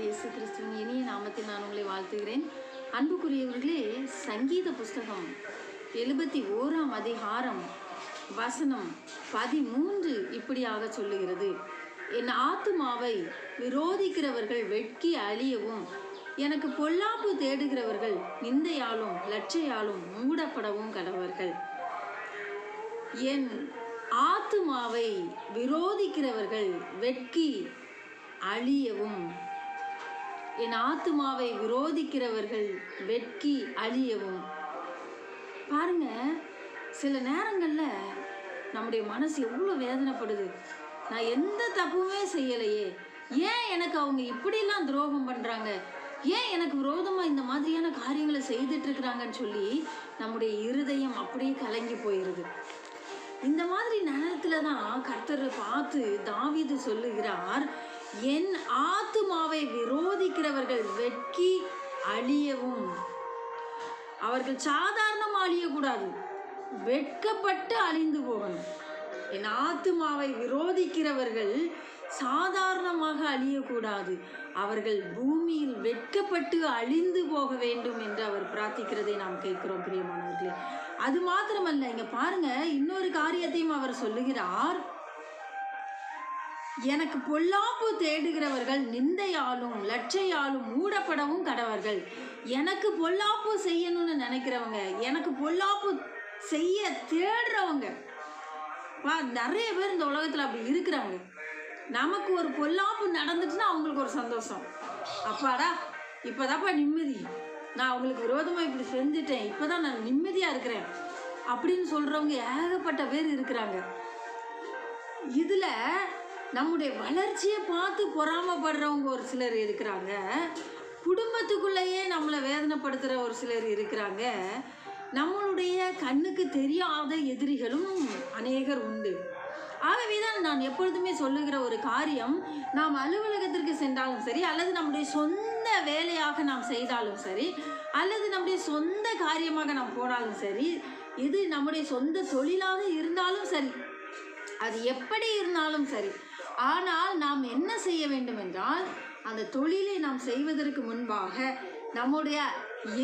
இயேசு கிறிஸ்துவின் இனிய நாமத்தில் நான் உங்களை வாழ்த்துகிறேன். அன்புக்குரியவர்களே, சங்கீத புஸ்தகம் 71ஆம் அதிகாரம் வசனம் 13 இப்படியாக சொல்லுகிறது: என் ஆத்துமாவை விரோதிக்கிறவர்கள் வெட்கி அழியவும், எனக்கு பொல்லாப்பு தேடுகிறவர்கள் நிந்தையாலும் லட்சையாலும் மூடப்படவும் கடவர்கள். என் ஆத்துமாவை விரோதிக்கிறவர்கள் வெட்கி அழியவும், என் ஆத்துமாவை விரோதிக்கிறவர்கள் வெட்கி அழியவும். பாருங்க, சில நேரங்களில் நம்முடைய மனசு எவ்வளோ வேதனைப்படுது. நான் எந்த தப்புமே செய்யலையே, ஏன் எனக்கு அவங்க இப்படிலாம் துரோகம் பண்ணுறாங்க, ஏன் எனக்கு விரோதமாக இந்த மாதிரியான காரியங்களை செய்துட்டு இருக்கிறாங்கன்னு சொல்லி நம்முடைய இருதயம் அப்படியே கலங்கி போயிடுது. இந்த மாதிரி நேரத்தில் தான் கர்த்தரை பார்த்து தாவீது சொல்லுகிறார், என் ஆத்துமாவை விரோதிக்கிறவர்கள் வெட்கி அழியவும். அவர்கள் சாதாரணமாக அழியக்கூடாது, வெட்கப்பட்டு அழிந்து போகணும். என் ஆத்துமாவை விரோதிக்கிறவர்கள் சாதாரணமாக அழியக்கூடாது, அவர்கள் பூமியில் வெட்கப்பட்டு அழிந்து போக வேண்டும் என்று அவர் பிரார்த்திக்கிறதை நாம் கேட்கிறோம் பிரியமானவர்களே. அது மாத்திரமல்ல, இங்க பாருங்க, இன்னொரு காரியத்தையும் அவர் சொல்லுகிறார், எனக்கு பொல்லாப்பு தேடுகிறவர்கள் நிந்தையாலும் லட்சையாலும் மூடப்படவும் கடவர்கள். எனக்கு பொல்லாப்பு செய்யணும்னு நினைக்கிறவங்க, எனக்கு பொல்லாப்பு செய்ய தேடுறவங்க நிறைய பேர் இந்த உலகத்தில் அப்படி இருக்கிறாங்க. நமக்கு ஒரு பொல்லாப்பு நடந்துச்சுன்னா அவங்களுக்கு ஒரு சந்தோஷம், அப்பாடா இப்போதாப்பா நிம்மதி, நான் அவங்களுக்கு விரோதமாக இப்படி செஞ்சுட்டேன், இப்போதான் நான் நிம்மதியாக இருக்கிறேன் அப்படின்னு சொல்கிறவங்க ஏகப்பட்ட பேர் இருக்கிறாங்க. இதில் நம்முடைய வளர்ச்சியை பார்த்து பொறாமப்படுறவங்க ஒரு சிலர் இருக்கிறாங்க, குடும்பத்துக்குள்ளேயே நம்மளை வேதனைப்படுத்துகிற ஒரு சிலர் இருக்கிறாங்க, நம்மளுடைய கண்ணுக்கு தெரியாத எதிரிகளும் அநேகர் உண்டு. ஆகவே தான் நான் எப்பொழுதுமே சொல்லுகிற ஒரு காரியம், நாம் அலுவலகத்திற்கு சென்றாலும் சரி, அல்லது நம்முடைய சொந்த வேலையாக நாம் செய்தாலும் சரி, அல்லது நம்முடைய சொந்த காரியமாக நாம் போனாலும் சரி, இது நம்முடைய சொந்த தொழிலாக இருந்தாலும் சரி, அது எப்படி இருந்தாலும் சரி, ஆனால் நாம் என்ன செய்ய வேண்டும் என்றால், அந்த தொழிலை நாம் செய்வதற்கு முன்பாக நம்முடைய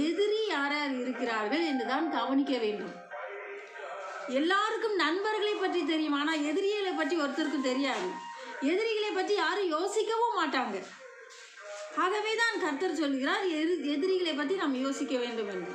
எதிரி யார் யார் இருக்கிறார்கள் என்று தான் கவனிக்க வேண்டும். எல்லாருக்கும் நண்பர்களை பற்றி தெரியும், ஆனால் எதிரிகளை பற்றி ஒருத்தருக்கும் தெரியாது. எதிரிகளை பற்றி யாரும் யோசிக்கவும் மாட்டாங்க. ஆகவே தான் கர்த்தர் சொல்கிறார், எதிரிகளை பற்றி நாம் யோசிக்க வேண்டும் என்று.